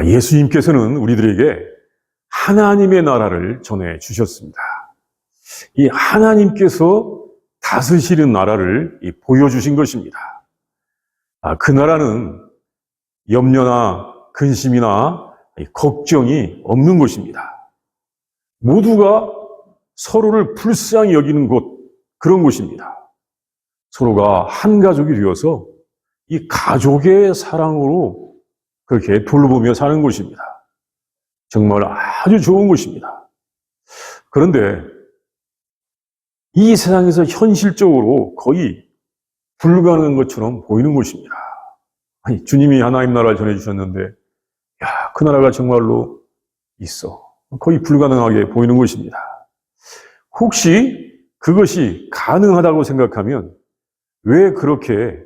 예수님께서는 우리들에게 하나님의 나라를 전해 주셨습니다. 이 하나님께서 다스리는 나라를 보여주신 것입니다. 그 나라는 염려나 근심이나 걱정이 없는 곳입니다. 모두가 서로를 불쌍히 여기는 곳, 그런 곳입니다. 서로가 한 가족이 되어서 이 가족의 사랑으로 그렇게 돌보며 사는 곳입니다. 정말 아주 좋은 곳입니다. 그런데 이 세상에서 현실적으로 거의 불가능한 것처럼 보이는 곳입니다. 아니, 주님이 하나님 나라를 전해주셨는데, 야, 그 나라가 정말로 있어. 거의 불가능하게 보이는 것입니다. 혹시 그것이 가능하다고 생각하면 왜 그렇게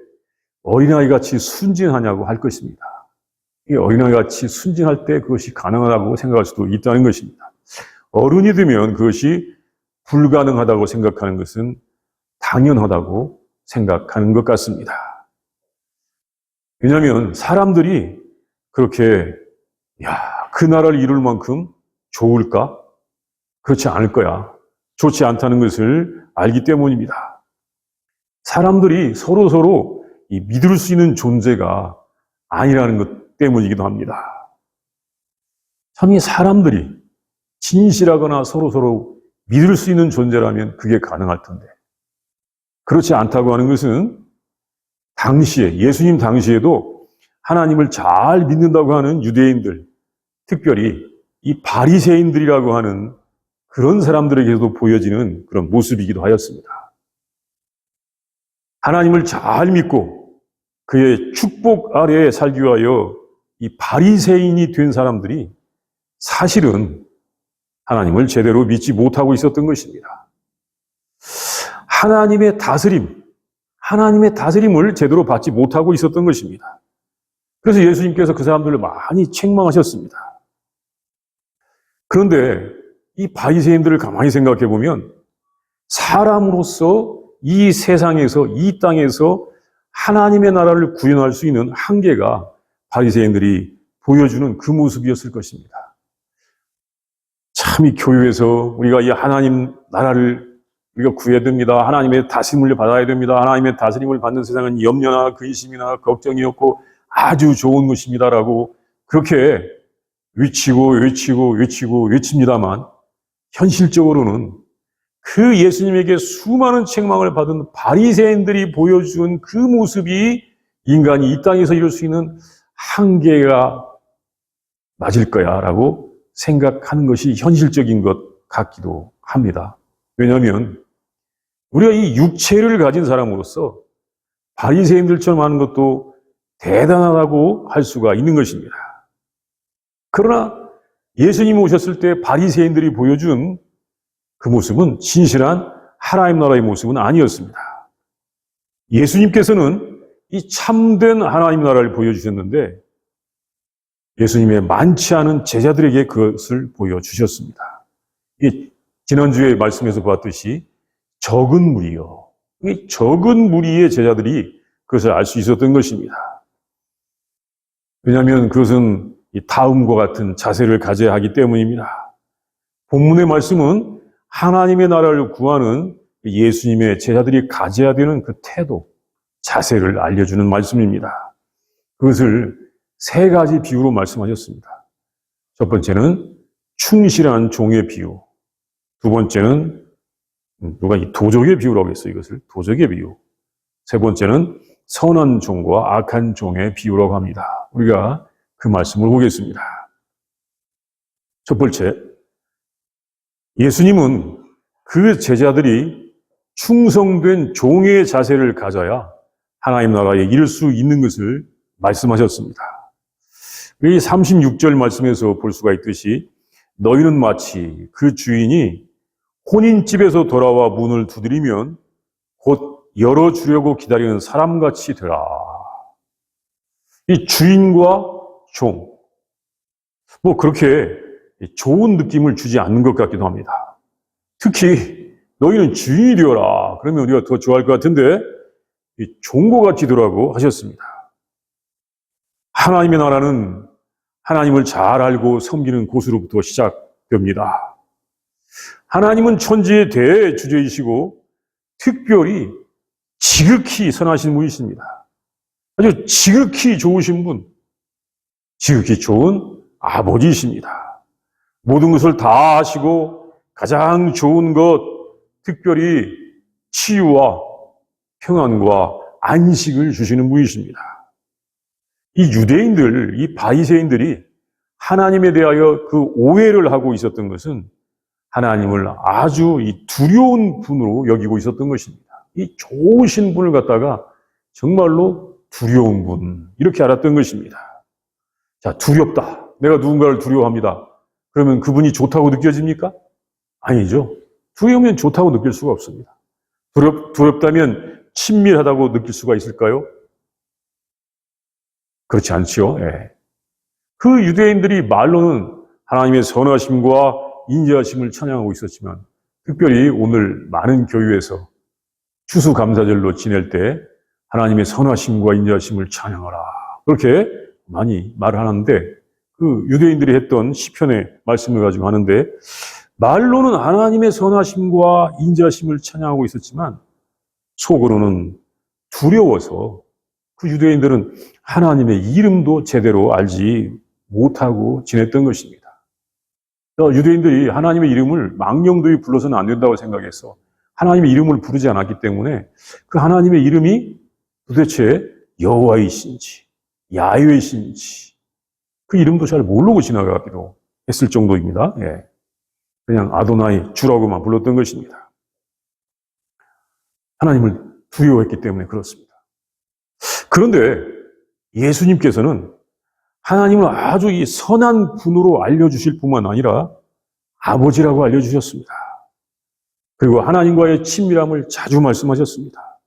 어린아이 같이 순진하냐고 할 것입니다. 이 어린아이 같이 순진할 때 그것이 가능하다고 생각할 수도 있다는 것입니다. 어른이 되면 그것이 불가능하다고 생각하는 것은 당연하다고 생각하는 것 같습니다. 왜냐하면 사람들이 그렇게 그 나라를 이룰 만큼 좋을까? 그렇지 않을 거야. 좋지 않다는 것을 알기 때문입니다. 사람들이 서로 믿을 수 있는 존재가 아니라는 것 때문이기도 합니다. 참 이 사람들이 진실하거나 서로 믿을 수 있는 존재라면 그게 가능할 텐데, 그렇지 않다고 하는 것은 당시에, 예수님 당시에도 하나님을 잘 믿는다고 하는 유대인들, 특별히 이 바리새인들이라고 하는 그런 사람들에게도 보여지는 그런 모습이기도 하였습니다. 하나님을 잘 믿고 그의 축복 아래에 살기 위하여 이 바리새인이 된 사람들이 사실은 하나님을 제대로 믿지 못하고 있었던 것입니다. 하나님의 다스림을 제대로 받지 못하고 있었던 것입니다. 그래서 예수님께서 그 사람들을 많이 책망하셨습니다. 그런데 이 바리새인들을 가만히 생각해 보면 사람으로서 이 세상에서, 이 땅에서 하나님의 나라를 구현할 수 있는 한계가 바리새인들이 보여주는 그 모습이었을 것입니다. 참 이 교회에서 우리가 이 하나님 나라를 우리가 구해야 됩니다. 하나님의 다스림을 받아야 됩니다. 하나님의 다스림을 받는 세상은 염려나 근심이나 걱정이 없고 아주 좋은 것입니다라고 그렇게 외칩니다만 현실적으로는 그 예수님에게 수많은 책망을 받은 바리새인들이 보여준 그 모습이 인간이 이 땅에서 이룰 수 있는 한계가 맞을 거야 라고 생각하는 것이 현실적인 것 같기도 합니다. 왜냐하면 우리가 이 육체를 가진 사람으로서 바리새인들처럼 하는 것도 대단하다고 할 수가 있는 것입니다. 그러나 예수님이 오셨을 때 바리새인들이 보여준 그 모습은 진실한 하나님 나라의 모습은 아니었습니다. 예수님께서는 이 참된 하나님 나라를 보여주셨는데 예수님의 많지 않은 제자들에게 그것을 보여주셨습니다. 지난주에 말씀에서 봤듯이 적은 무리요. 이 적은 무리의 제자들이 그것을 알 수 있었던 것입니다. 왜냐하면 그것은 다음과 같은 자세를 가져야 하기 때문입니다. 본문의 말씀은 하나님의 나라를 구하는 예수님의 제자들이 가져야 되는 그 태도, 자세를 알려주는 말씀입니다. 그것을 세 가지 비유로 말씀하셨습니다. 첫 번째는 충실한 종의 비유. 두 번째는 누가 이 도적의 비유라고 했어요. 이것을 도적의 비유. 세 번째는 선한 종과 악한 종의 비유라고 합니다. 우리가 그 말씀을 보겠습니다. 첫 번째, 예수님은 그 제자들이 충성된 종의 자세를 가져야 하나님 나라에 이를 수 있는 것을 말씀하셨습니다. 이 36절 말씀에서 볼 수가 있듯이 너희는 마치 그 주인이 혼인집에서 돌아와 문을 두드리면 곧 열어주려고 기다리는 사람같이 되라. 이 주인과 종, 그렇게 좋은 느낌을 주지 않는 것 같기도 합니다. 특히 너희는 주인이 되어라. 그러면 우리가 더 좋아할 것 같은데 종과 같이 되라고 하셨습니다. 하나님의 나라는 하나님을 잘 알고 섬기는 곳으로부터 시작됩니다. 하나님은 천지의 대주제이시고 특별히 지극히 선하신 분이십니다. 아주 지극히 좋으신 분, 지극히 좋은 아버지이십니다. 모든 것을 다 아시고 가장 좋은 것, 특별히 치유와 평안과 안식을 주시는 분이십니다. 이 유대인들, 이 바리새인들이 하나님에 대하여 그 오해를 하고 있었던 것은 하나님을 아주 이 두려운 분으로 여기고 있었던 것입니다. 이 좋으신 분을 갖다가 정말로 두려운 분, 이렇게 알았던 것입니다. 자, 두렵다. 내가 누군가를 두려워합니다. 그러면 그분이 좋다고 느껴집니까? 아니죠. 두려우면 좋다고 느낄 수가 없습니다. 두렵다면 친밀하다고 느낄 수가 있을까요? 그렇지 않죠. 예. 그 유대인들이 말로는 하나님의 선하심과 인자하심을 찬양하고 있었지만, 특별히 오늘 많은 교회에서 추수감사절로 지낼 때 하나님의 선하심과 인자하심을 찬양하라, 그렇게 많이 말을 하는데, 그 유대인들이 했던 시편의 말씀을 가지고 하는데, 말로는 하나님의 선하심과 인자하심을 찬양하고 있었지만 속으로는 두려워서 그 유대인들은 하나님의 이름도 제대로 알지 못하고 지냈던 것입니다. 유대인들이 하나님의 이름을 망령되이 불러서는 안 된다고 생각해서 하나님의 이름을 부르지 않았기 때문에 그 하나님의 이름이 도대체 여호와이신지 야훼이신지 그 이름도 잘 모르고 지나가기도 했을 정도입니다. 예. 그냥 아도나이, 주라고만 불렀던 것입니다. 하나님을 두려워했기 때문에 그렇습니다. 그런데 예수님께서는 하나님을 아주 이 선한 분으로 알려주실 뿐만 아니라 아버지라고 알려주셨습니다. 그리고 하나님과의 친밀함을 자주 말씀하셨습니다.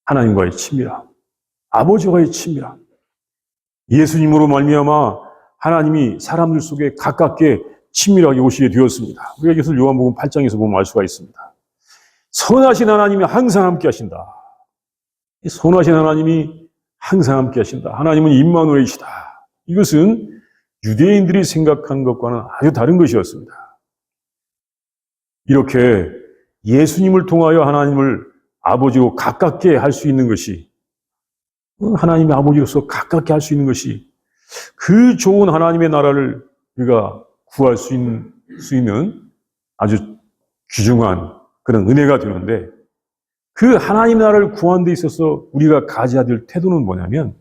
하나님과의 친밀함, 아버지와의 친밀함. 예수님으로 말미암아 하나님이 사람들 속에 가깝게 친밀하게 오시게 되었습니다. 우리가 이것을 요한복음 8장에서 보면 알 수가 있습니다. 선하신 하나님이 항상 함께 하신다. 선하신 하나님이 항상 함께 하신다. 하나님은 임마누엘이시다. 이것은 유대인들이 생각한 것과는 아주 다른 것이었습니다. 이렇게 예수님을 통하여 하나님을 아버지로 가깝게 할 수 있는 것이, 하나님의 아버지로서 가깝게 할 수 있는 것이 그 좋은 하나님의 나라를 우리가 구할 수 있는 아주 귀중한 그런 은혜가 되는데, 그 하나님 나라를 구하는 데 있어서 우리가 가져야 될 태도는 뭐냐면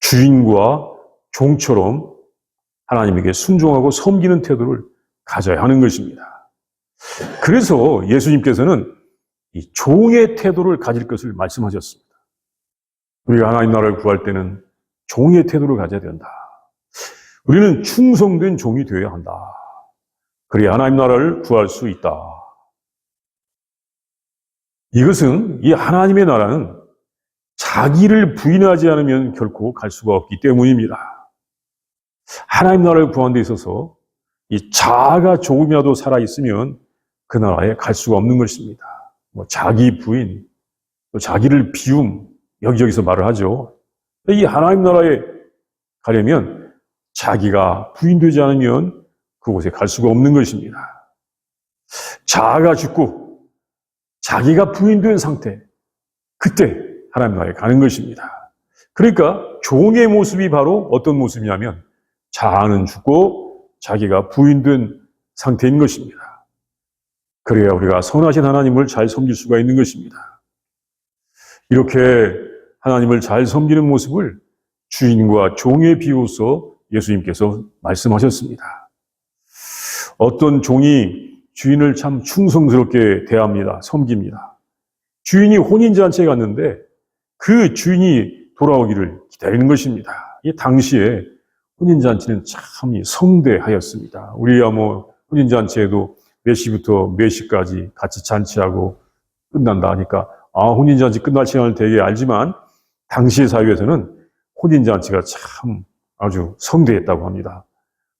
주인과 종처럼 하나님에게 순종하고 섬기는 태도를 가져야 하는 것입니다. 그래서 예수님께서는 이 종의 태도를 가질 것을 말씀하셨습니다. 우리가 하나님 나라를 구할 때는 종의 태도를 가져야 된다. 우리는 충성된 종이 되어야 한다. 그래야 하나님 나라를 구할 수 있다. 이것은 이 하나님의 나라는 자기를 부인하지 않으면 결코 갈 수가 없기 때문입니다. 하나님 나라를 구하는 데 있어서 이 자아가 조금이라도 살아있으면 그 나라에 갈 수가 없는 것입니다. 자기 부인, 또 자기를 비움, 여기저기서 말을 하죠. 이 하나님 나라에 가려면 자기가 부인되지 않으면 그곳에 갈 수가 없는 것입니다. 자아가 죽고 자기가 부인된 상태, 그때 하나님 나라에 가는 것입니다. 그러니까 종의 모습이 바로 어떤 모습이냐면 자아는 죽고 자기가 부인된 상태인 것입니다. 그래야 우리가 선하신 하나님을 잘 섬길 수가 있는 것입니다. 이렇게 하나님을 잘 섬기는 모습을 주인과 종의 비유로서 예수님께서 말씀하셨습니다. 어떤 종이 주인을 참 충성스럽게 대합니다. 섬깁니다. 주인이 혼인잔치에 갔는데 그 주인이 돌아오기를 기다리는 것입니다. 이 당시에 혼인잔치는 참 성대하였습니다. 우리야 혼인잔치에도 몇 시부터 몇 시까지 같이 잔치하고 끝난다 하니까 혼인잔치 끝날 시간을 되게 알지만 당시의 사회에서는 혼인잔치가 참 아주 성대했다고 합니다.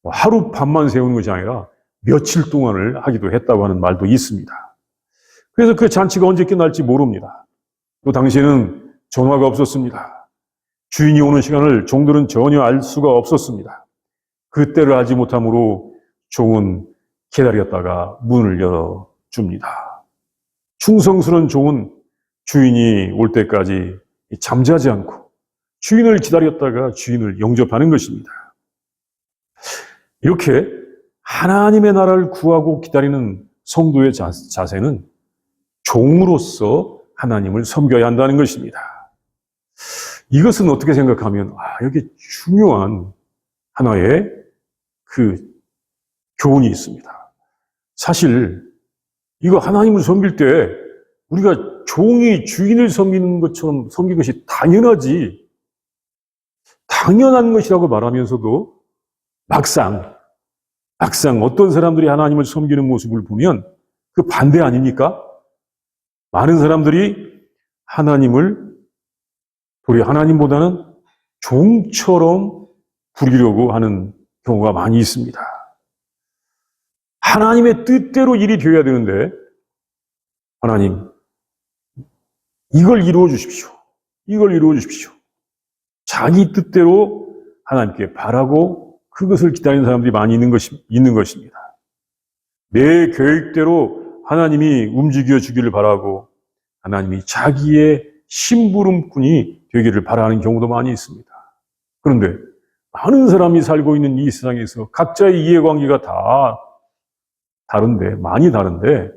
하루 밤만 세우는 것이 아니라 며칠 동안을 하기도 했다고 하는 말도 있습니다. 그래서 그 잔치가 언제 끝날지 모릅니다. 또 당시에는 전화가 없었습니다. 주인이 오는 시간을 종들은 전혀 알 수가 없었습니다. 그 때를 알지 못함으로 종은 기다렸다가 문을 열어줍니다. 충성스러운 종은 주인이 올 때까지 잠자지 않고 주인을 기다렸다가 주인을 영접하는 것입니다. 이렇게 하나님의 나라를 구하고 기다리는 성도의 자세는 종으로서 하나님을 섬겨야 한다는 것입니다. 이것은 어떻게 생각하면 여기 중요한 하나의 그 교훈이 있습니다. 사실 이거 하나님을 섬길 때 우리가 종이 주인을 섬기는 것처럼 섬기는 것이 당연한 것이라고 말하면서도 막상 어떤 사람들이 하나님을 섬기는 모습을 보면 그 반대 아닙니까? 많은 사람들이 도리 하나님보다는 종처럼 부리려고 하는 경우가 많이 있습니다. 하나님의 뜻대로 일이 되어야 되는데 하나님 이걸 이루어 주십시오. 이걸 이루어 주십시오. 자기 뜻대로 하나님께 바라고 그것을 기다리는 사람들이 많이 있는 것입니다. 내 계획대로 하나님이 움직여 주기를 바라고 하나님이 자기의 심부름꾼이 되기를 바라는 경우도 많이 있습니다. 그런데 많은 사람이 살고 있는 이 세상에서 각자의 이해관계가 다 많이 다른데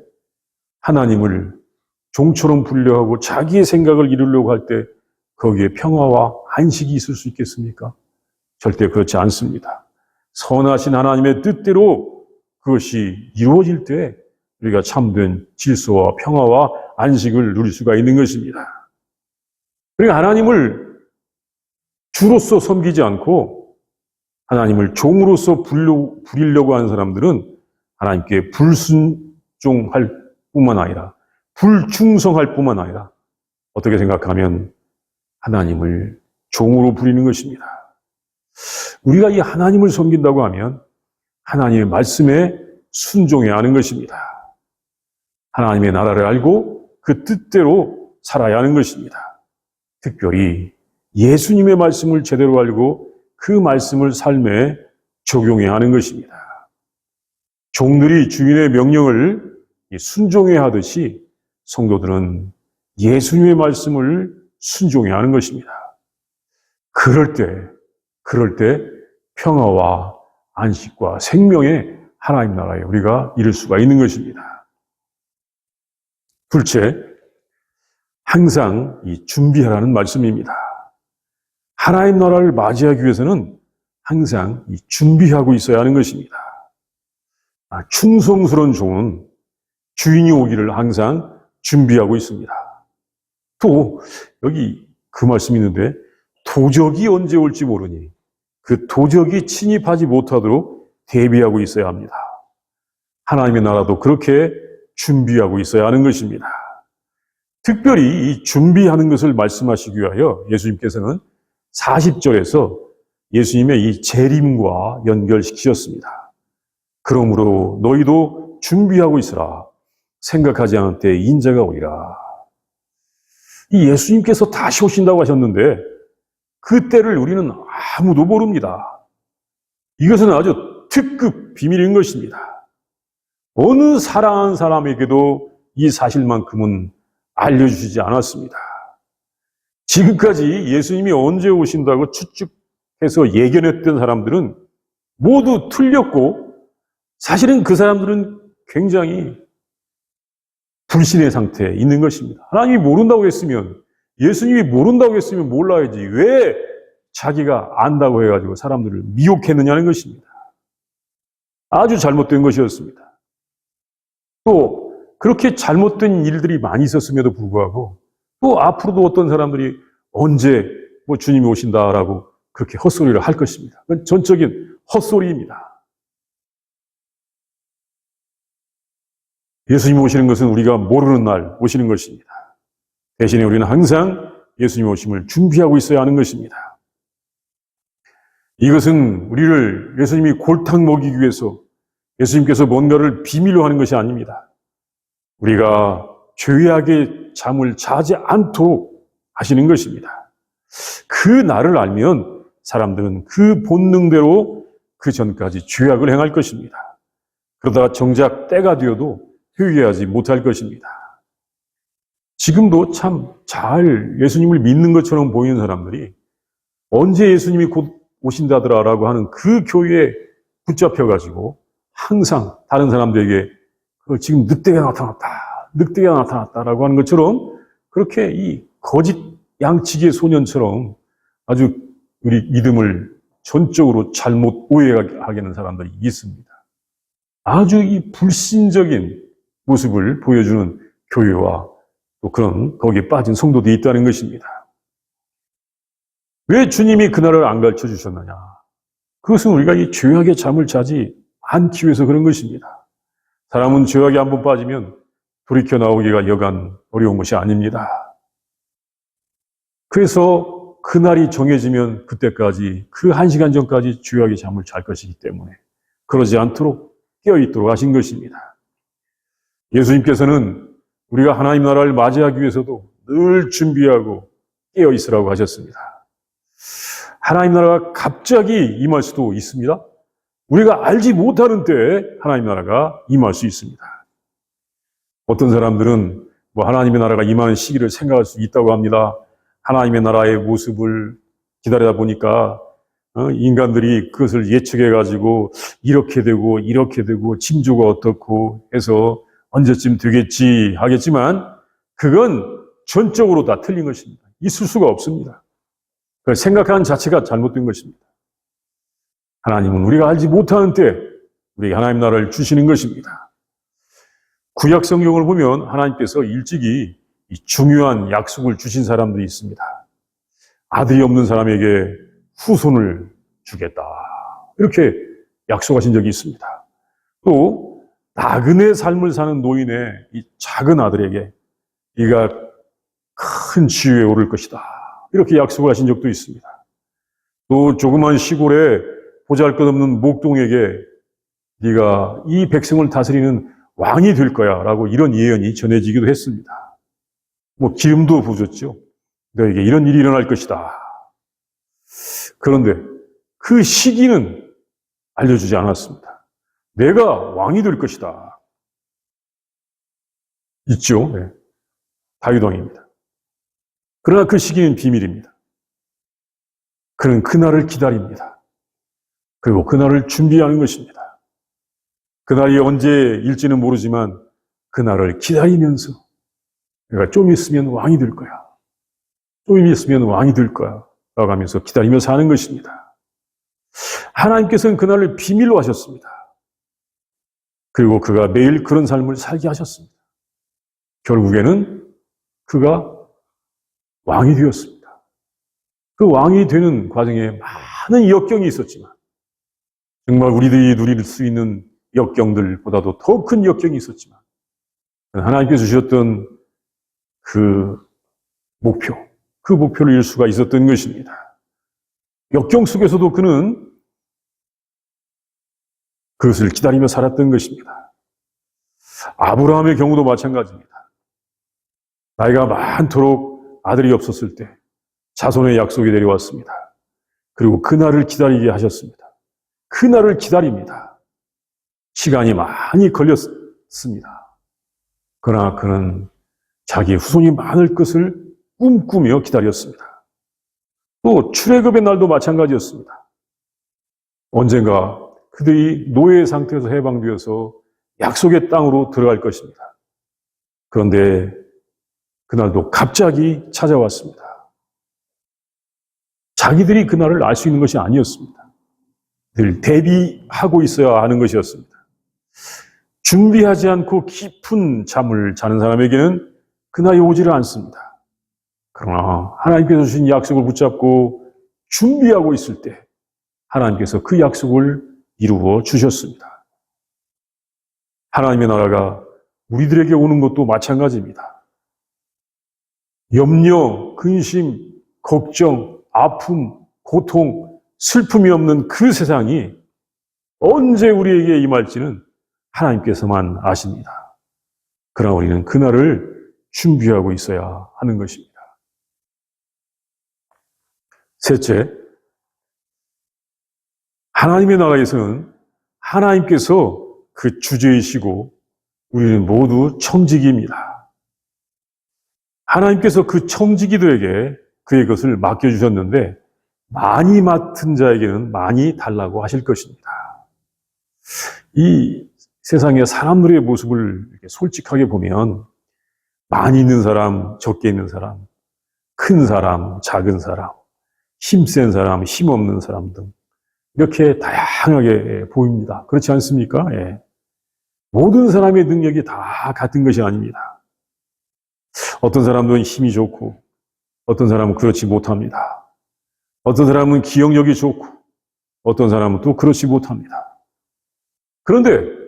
하나님을 종처럼 부리려고 자기의 생각을 이루려고 할 때 거기에 평화와 안식이 있을 수 있겠습니까? 절대 그렇지 않습니다. 선하신 하나님의 뜻대로 그것이 이루어질 때 우리가 참된 질서와 평화와 안식을 누릴 수가 있는 것입니다. 그러니까 하나님을 주로서 섬기지 않고 하나님을 종으로서 부리려고 하는 사람들은 하나님께 불순종할 뿐만 아니라 불충성할 뿐만 아니라 어떻게 생각하면 하나님을 종으로 부리는 것입니다. 우리가 이 하나님을 섬긴다고 하면 하나님의 말씀에 순종해야 하는 것입니다. 하나님의 나라를 알고 그 뜻대로 살아야 하는 것입니다. 특별히 예수님의 말씀을 제대로 알고 그 말씀을 삶에 적용해야 하는 것입니다. 종들이 주인의 명령을 순종해야 하듯이 성도들은 예수님의 말씀을 순종해야 하는 것입니다. 그럴 때 평화와 안식과 생명의 하나님 나라에 우리가 이룰 수가 있는 것입니다. 둘째, 항상 준비하라는 말씀입니다. 하나님 나라를 맞이하기 위해서는 항상 준비하고 있어야 하는 것입니다. 충성스러운 종은 주인이 오기를 항상 준비하고 있습니다. 또 여기 그 말씀이 있는데 도적이 언제 올지 모르니 그 도적이 침입하지 못하도록 대비하고 있어야 합니다. 하나님의 나라도 그렇게 준비하고 있어야 하는 것입니다. 특별히 이 준비하는 것을 말씀하시기 위하여 예수님께서는 40절에서 예수님의 이 재림과 연결시키셨습니다. 그러므로 너희도 준비하고 있으라. 생각하지 않을 때 인자가 오리라. 이 예수님께서 다시 오신다고 하셨는데 그 때를 우리는 아무도 모릅니다. 이것은 아주 특급 비밀인 것입니다. 어느 사랑하는 사람에게도 이 사실만큼은 알려주시지 않았습니다. 지금까지 예수님이 언제 오신다고 추측해서 예견했던 사람들은 모두 틀렸고 사실은 그 사람들은 굉장히 불신의 상태에 있는 것입니다. 하나님이 모른다고 했으면 예수님이 모른다고 했으면 몰라야지 왜 자기가 안다고 해가지고 사람들을 미혹했느냐는 것입니다. 아주 잘못된 것이었습니다. 또 그렇게 잘못된 일들이 많이 있었음에도 불구하고 또 앞으로도 어떤 사람들이 언제 주님이 오신다라고 그렇게 헛소리를 할 것입니다. 그건 전적인 헛소리입니다. 예수님이 오시는 것은 우리가 모르는 날 오시는 것입니다. 대신에 우리는 항상 예수님 오심을 준비하고 있어야 하는 것입니다. 이것은 우리를 예수님이 골탕 먹이기 위해서 예수님께서 뭔가를 비밀로 하는 것이 아닙니다. 우리가 죄악의 잠을 자지 않도록 하시는 것입니다. 그 날을 알면 사람들은 그 본능대로 그 전까지 죄악을 행할 것입니다. 그러다가 정작 때가 되어도 회개하지 못할 것입니다. 지금도 참 잘 예수님을 믿는 것처럼 보이는 사람들이 언제 예수님이 곧 오신다더라라고 하는 그 교회에 붙잡혀가지고 항상 다른 사람들에게 지금 늑대가 나타났다라고 하는 것처럼 그렇게 이 거짓 양치기의 소년처럼 아주 우리 믿음을 전적으로 잘못 오해하게 하는 사람들이 있습니다. 아주 이 불신적인 모습을 보여주는 교회와 또 그런 거기에 빠진 성도들이 있다는 것입니다. 왜 주님이 그날을 안 가르쳐 주셨느냐? 그것은 우리가 이 죄악의 잠을 자지 않기 위해서 그런 것입니다. 사람은 죄악에 한번 빠지면 돌이켜 나오기가 여간 어려운 것이 아닙니다. 그래서 그날이 정해지면 그때까지 그 1시간 전까지 죄악의 잠을 잘 것이기 때문에 그러지 않도록 깨어있도록 하신 것입니다. 예수님께서는 우리가 하나님 나라를 맞이하기 위해서도 늘 준비하고 깨어있으라고 하셨습니다. 하나님 나라가 갑자기 임할 수도 있습니다. 우리가 알지 못하는 때에 하나님 나라가 임할 수 있습니다. 어떤 사람들은 하나님의 나라가 임하는 시기를 생각할 수 있다고 합니다. 하나님의 나라의 모습을 기다리다 보니까 인간들이 그것을 예측해가지고 이렇게 되고 징조가 어떻고 해서 언제쯤 되겠지 하겠지만 그건 전적으로 다 틀린 것입니다. 있을 수가 없습니다. 생각하는 자체가 잘못된 것입니다. 하나님은 우리가 알지 못하는 때 우리에게 하나님 나라를 주시는 것입니다. 구약 성경을 보면 하나님께서 일찍이 이 중요한 약속을 주신 사람들이 있습니다. 아들이 없는 사람에게 후손을 주겠다. 이렇게 약속하신 적이 있습니다. 또 나그네 삶을 사는 노인의 이 작은 아들에게 네가 큰 지위에 오를 것이다. 이렇게 약속을 하신 적도 있습니다. 또 조그만 시골에 보잘것없는 목동에게 네가 이 백성을 다스리는 왕이 될 거야 라고 이런 예언이 전해지기도 했습니다. 기름도 부으셨죠. 너에게 이런 일이 일어날 것이다. 그런데 그 시기는 알려주지 않았습니다. 내가 왕이 될 것이다. 있죠. 네. 다윗 왕입니다. 그러나 그 시기는 비밀입니다. 그는 그날을 기다립니다. 그리고 그날을 준비하는 것입니다. 그날이 언제일지는 모르지만 그날을 기다리면서 내가 좀 있으면 왕이 될 거야. 좀 있으면 왕이 될 거야. 라고 하면서 기다리며 사는 것입니다. 하나님께서는 그날을 비밀로 하셨습니다. 그리고 그가 매일 그런 삶을 살게 하셨습니다. 결국에는 그가 왕이 되었습니다. 그 왕이 되는 과정에 많은 역경이 있었지만 정말 우리들이 누릴 수 있는 역경들보다도 더 큰 역경이 있었지만 하나님께서 주셨던 그 목표를 이룰 수가 있었던 것입니다. 역경 속에서도 그는 그것을 기다리며 살았던 것입니다. 아브라함의 경우도 마찬가지입니다. 나이가 많도록 아들이 없었을 때 자손의 약속이 내려왔습니다. 그리고 그날을 기다리게 하셨습니다. 그날을 기다립니다. 시간이 많이 걸렸습니다. 그러나 그는 자기의 후손이 많을 것을 꿈꾸며 기다렸습니다. 또 출애굽의 날도 마찬가지였습니다. 언젠가 그들이 노예 상태에서 해방되어서 약속의 땅으로 들어갈 것입니다. 그런데 그날도 갑자기 찾아왔습니다. 자기들이 그날을 알 수 있는 것이 아니었습니다. 늘 대비하고 있어야 하는 것이었습니다. 준비하지 않고 깊은 잠을 자는 사람에게는 그날이 오지를 않습니다. 그러나 하나님께서 주신 약속을 붙잡고 준비하고 있을 때 하나님께서 그 약속을 이루어 주셨습니다. 하나님의 나라가 우리들에게 오는 것도 마찬가지입니다. 염려, 근심, 걱정, 아픔, 고통, 슬픔이 없는 그 세상이 언제 우리에게 임할지는 하나님께서만 아십니다. 그러나 우리는 그날을 준비하고 있어야 하는 것입니다. 셋째, 하나님의 나라에서는 하나님께서 그 주제이시고 우리는 모두 청지기입니다. 하나님께서 그 청지기들에게 그의 것을 맡겨주셨는데 많이 맡은 자에게는 많이 달라고 하실 것입니다. 이 세상의 사람들의 모습을 이렇게 솔직하게 보면 많이 있는 사람, 적게 있는 사람, 큰 사람, 작은 사람, 힘센 사람, 힘없는 사람 등 이렇게 다양하게 보입니다. 그렇지 않습니까? 예. 모든 사람의 능력이 다 같은 것이 아닙니다. 어떤 사람들은 힘이 좋고 어떤 사람은 그렇지 못합니다. 어떤 사람은 기억력이 좋고 어떤 사람은 또 그렇지 못합니다. 그런데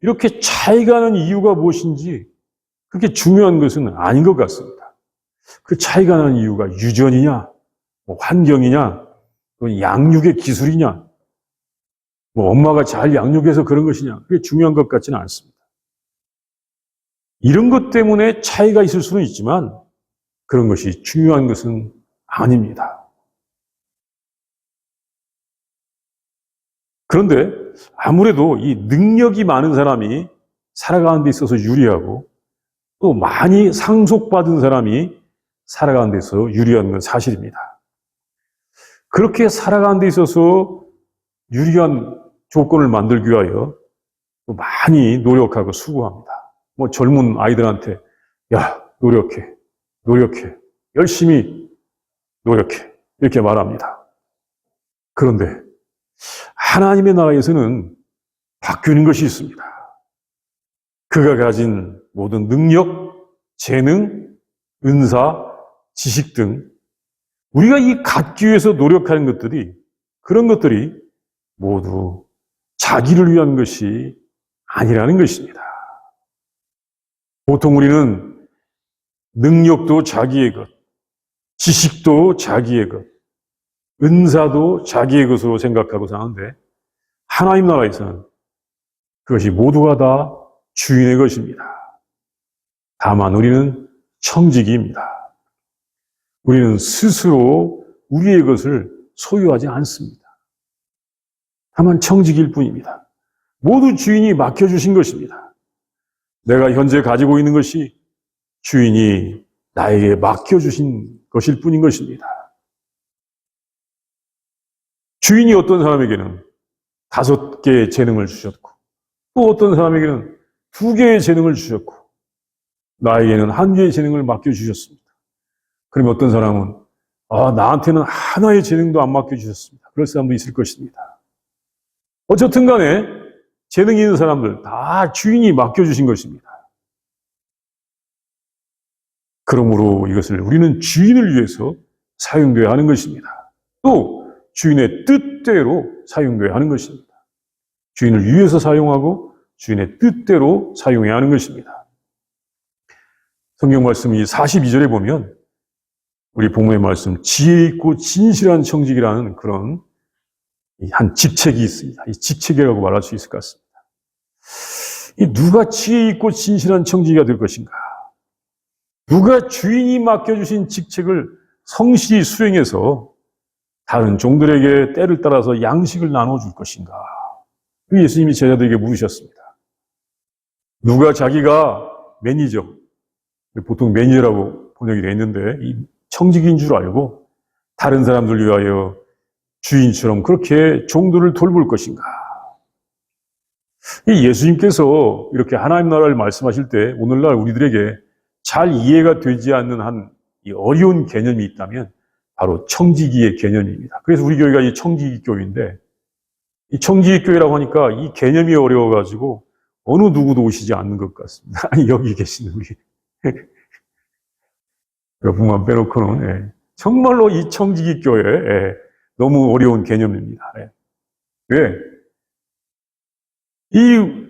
이렇게 차이가 나는 이유가 무엇인지 그렇게 중요한 것은 아닌 것 같습니다. 그 차이가 나는 이유가 유전이냐, 뭐 환경이냐, 양육의 기술이냐, 뭐 엄마가 잘 양육해서 그런 것이냐, 그게 중요한 것 같지는 않습니다. 이런 것 때문에 차이가 있을 수는 있지만 그런 것이 중요한 것은 아닙니다. 그런데 아무래도 이 능력이 많은 사람이 살아가는 데 있어서 유리하고 또 많이 상속받은 사람이 살아가는 데 있어서 유리한 건 사실입니다. 그렇게 살아가는 데 있어서 유리한 조건을 만들기 위하여 또 많이 노력하고 수고합니다. 뭐 젊은 아이들한테 야, 노력해, 열심히 노력해 이렇게 말합니다. 그런데 하나님의 나라에서는 바뀌는 것이 있습니다. 그가 가진 모든 능력, 재능, 은사, 지식 등 우리가 이 갖기 위해서 노력하는 것들이 그런 것들이 모두 자기를 위한 것이 아니라는 것입니다. 보통 우리는 능력도 자기의 것, 지식도 자기의 것, 은사도 자기의 것으로 생각하고 사는데 하나님 나라에서는 그것이 모두가 다 주인의 것입니다. 다만 우리는 청지기입니다. 우리는 스스로 우리의 것을 소유하지 않습니다. 다만 청지기일 뿐입니다. 모두 주인이 맡겨주신 것입니다. 내가 현재 가지고 있는 것이 주인이 나에게 맡겨주신 것일 뿐인 것입니다. 주인이 어떤 사람에게는 5개의 재능을 주셨고 또 어떤 사람에게는 2개의 재능을 주셨고 나에게는 1개의 재능을 맡겨주셨습니다. 그러면 어떤 사람은 나한테는 하나의 재능도 안 맡겨주셨습니다. 그럴 사람도 있을 것입니다. 어쨌든 간에 재능이 있는 사람들 다 주인이 맡겨주신 것입니다. 그러므로 이것을 우리는 주인을 위해서 사용되어야 하는 것입니다. 또 주인의 뜻대로 사용되어야 하는 것입니다. 주인을 위해서 사용하고 주인의 뜻대로 사용해야 하는 것입니다. 성경 말씀 이 42절에 보면 우리 본문의 말씀 지혜 있고 진실한 청지기라는 그런 한 직책이 있습니다. 이 직책이라고 말할 수 있을 것 같습니다. 이 누가 지혜 있고 진실한 청지기가 될 것인가? 누가 주인이 맡겨주신 직책을 성실히 수행해서 다른 종들에게 때를 따라서 양식을 나눠줄 것인가? 예수님이 제자들에게 물으셨습니다. 누가 자기가 매니저, 보통 매니저라고 번역이 되어 있는데 이 청지기인 줄 알고 다른 사람들 위하여 주인처럼 그렇게 종들을 돌볼 것인가? 이 예수님께서 이렇게 하나님 나라를 말씀하실 때 오늘날 우리들에게 잘 이해가 되지 않는 한 이 어려운 개념이 있다면 바로 청지기의 개념입니다. 그래서 우리 교회가 이 청지기 교회인데 이 청지기 교회라고 하니까 이 개념이 어려워가지고 어느 누구도 오시지 않는 것 같습니다. 여기 계신 우리 몇 분만 빼놓고는 정말로 이 청지기 교회 너무 어려운 개념입니다. 왜?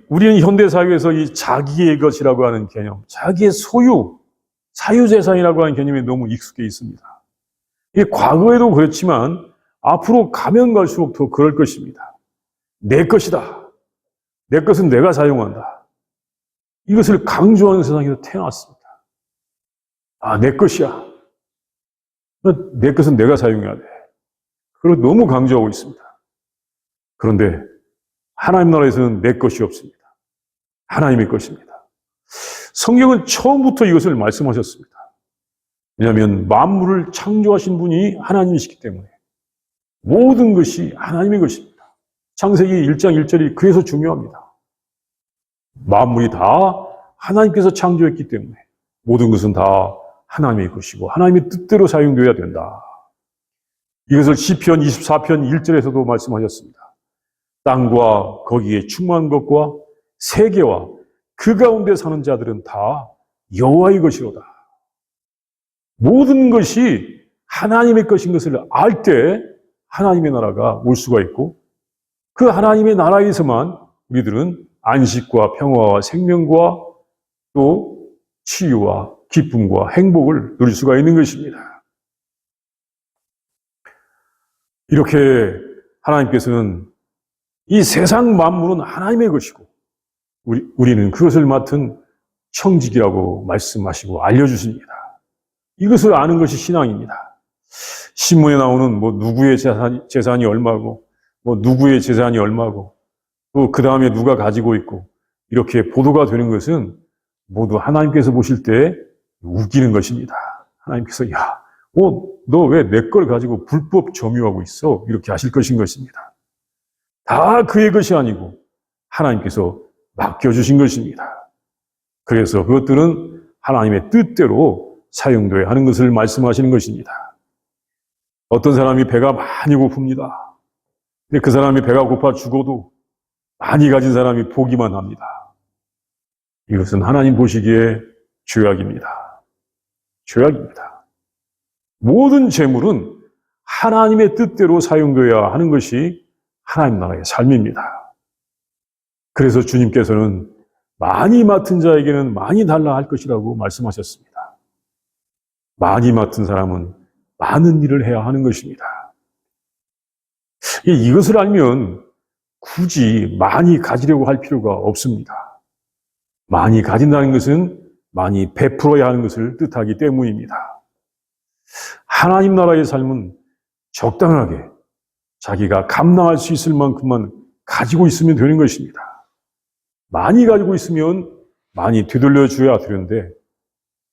우리는 현대사회에서 이 자기의 것이라고 하는 개념, 자기의 소유, 사유재산이라고 하는 개념에 너무 익숙해 있습니다. 이게 과거에도 그렇지만 앞으로 가면 갈수록 더 그럴 것입니다. 내 것이다. 내 것은 내가 사용한다. 이것을 강조하는 세상에서 태어났습니다. 내 것이야. 내 것은 내가 사용해야 돼. 그리고 너무 강조하고 있습니다. 그런데 하나님 나라에서는 내 것이 없습니다. 하나님의 것입니다. 성경은 처음부터 이것을 말씀하셨습니다. 왜냐하면 만물을 창조하신 분이 하나님이시기 때문에 모든 것이 하나님의 것입니다. 창세기 1장 1절이 그래서 중요합니다. 만물이 다 하나님께서 창조했기 때문에 모든 것은 다 하나님의 것이고 하나님의 뜻대로 사용되어야 된다. 이것을 시편 24편 1절에서도 말씀하셨습니다. 땅과 거기에 충만한 것과 세계와 그 가운데 사는 자들은 다 여호와의 것이로다. 모든 것이 하나님의 것인 것을 알 때 하나님의 나라가 올 수가 있고 그 하나님의 나라에서만 우리들은 안식과 평화와 생명과 또 치유와 기쁨과 행복을 누릴 수가 있는 것입니다. 이렇게 하나님께서는 이 세상 만물은 하나님의 것이고 우리는 그것을 맡은 청직이라고 말씀하시고 알려주십니다. 이것을 아는 것이 신앙입니다. 신문에 나오는 누구의 재산이 얼마고 누구의 재산이 얼마고 또 그 다음에 누가 가지고 있고 이렇게 보도가 되는 것은 모두 하나님께서 보실 때 우기는 것입니다. 하나님께서 너 왜 내 걸 가지고 불법 점유하고 있어? 이렇게 하실 것인 것입니다. 다 그의 것이 아니고 하나님께서 맡겨주신 것입니다. 그래서 그것들은 하나님의 뜻대로 사용되어야 하는 것을 말씀하시는 것입니다. 어떤 사람이 배가 많이 고픕니다. 근데 그 사람이 배가 고파 죽어도 많이 가진 사람이 보기만 합니다. 이것은 하나님 보시기에 죄악입니다. 죄악입니다. 모든 재물은 하나님의 뜻대로 사용되어야 하는 것이 하나님 나라의 삶입니다. 그래서 주님께서는 많이 맡은 자에게는 많이 달라 할 것이라고 말씀하셨습니다. 많이 맡은 사람은 많은 일을 해야 하는 것입니다. 이것을 알면 굳이 많이 가지려고 할 필요가 없습니다. 많이 가진다는 것은 많이 베풀어야 하는 것을 뜻하기 때문입니다. 하나님 나라의 삶은 적당하게 자기가 감당할 수 있을 만큼만 가지고 있으면 되는 것입니다. 많이 가지고 있으면 많이 되돌려 줘야 되는데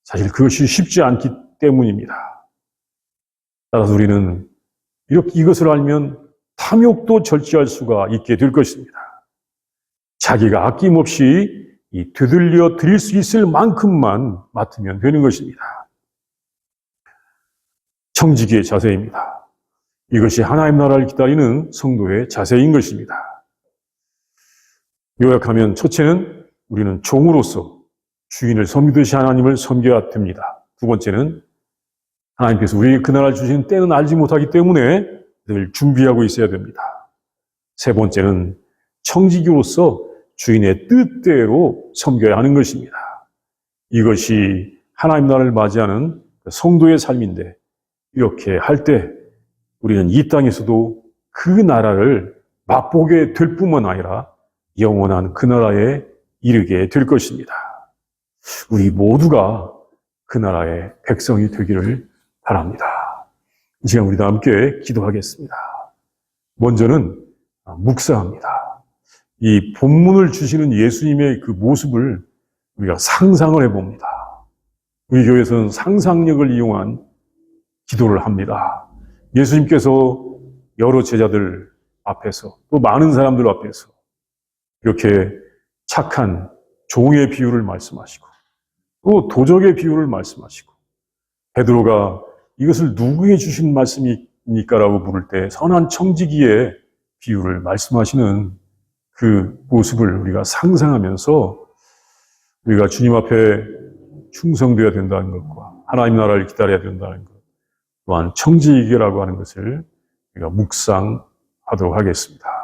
사실 그것이 쉽지 않기 때문입니다. 따라서 우리는 이것을 알면 탐욕도 절제할 수가 있게 될 것입니다. 자기가 아낌없이 되돌려 드릴 수 있을 만큼만 맡으면 되는 것입니다. 청지기의 자세입니다. 이것이 하나님 나라를 기다리는 성도의 자세인 것입니다. 요약하면 첫째는 우리는 종으로서 주인을 섬기듯이 하나님을 섬겨야 됩니다. 두 번째는 하나님께서 우리에게 그 나라를 주신 때는 알지 못하기 때문에 늘 준비하고 있어야 됩니다. 세 번째는 청지기로서 주인의 뜻대로 섬겨야 하는 것입니다. 이것이 하나님 나라를 맞이하는 성도의 삶인데 이렇게 할 때 우리는 이 땅에서도 그 나라를 맛보게 될 뿐만 아니라 영원한 그 나라에 이르게 될 것입니다. 우리 모두가 그 나라의 백성이 되기를 바랍니다. 이 시간 우리 다 함께 기도하겠습니다. 먼저는 묵상합니다. 이 본문을 주시는 예수님의 그 모습을 우리가 상상을 해봅니다. 우리 교회에서는 상상력을 이용한 기도를 합니다. 예수님께서 여러 제자들 앞에서 또 많은 사람들 앞에서 이렇게 착한 종의 비유를 말씀하시고 또 도적의 비유를 말씀하시고 베드로가 이것을 누구에게 주신 말씀입니까라고 물을 때 선한 청지기의 비유를 말씀하시는 그 모습을 우리가 상상하면서 우리가 주님 앞에 충성되어야 된다는 것과 하나님 나라를 기다려야 된다는 것 또한 청지기라고 하는 것을 우리가 묵상하도록 하겠습니다.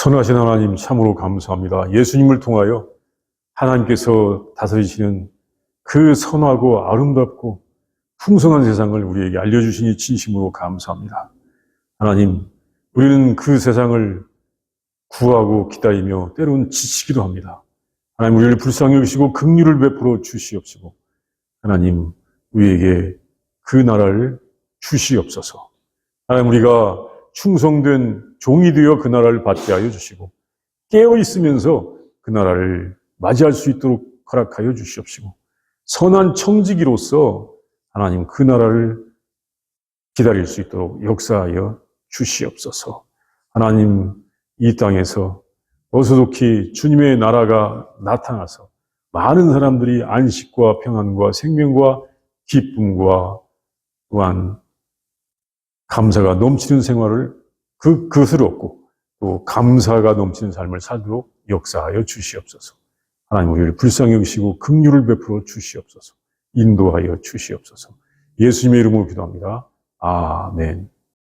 선하신 하나님 참으로 감사합니다. 예수님을 통하여 하나님께서 다스리시는 그 선하고 아름답고 풍성한 세상을 우리에게 알려주시니 진심으로 감사합니다. 하나님, 우리는 그 세상을 구하고 기다리며 때로는 지치기도 합니다. 하나님, 우리를 불쌍히 여기시고 긍휼을 베풀어 주시옵시고 하나님, 우리에게 그 나라를 주시옵소서. 하나님, 우리가 충성된 종이 되어 그 나라를 받게 하여 주시고 깨어 있으면서 그 나라를 맞이할 수 있도록 허락하여 주시옵시고 선한 청지기로서 하나님 그 나라를 기다릴 수 있도록 역사하여 주시옵소서. 하나님, 이 땅에서 어수속히 주님의 나라가 나타나서 많은 사람들이 안식과 평안과 생명과 기쁨과 또한 감사가 넘치는 생활을 그것을 얻고 또 감사가 넘치는 삶을 살도록 역사하여 주시옵소서. 하나님, 우리를 불쌍히 여기시고 긍휼을 베풀어 주시옵소서. 인도하여 주시옵소서. 예수님의 이름으로 기도합니다. 아멘.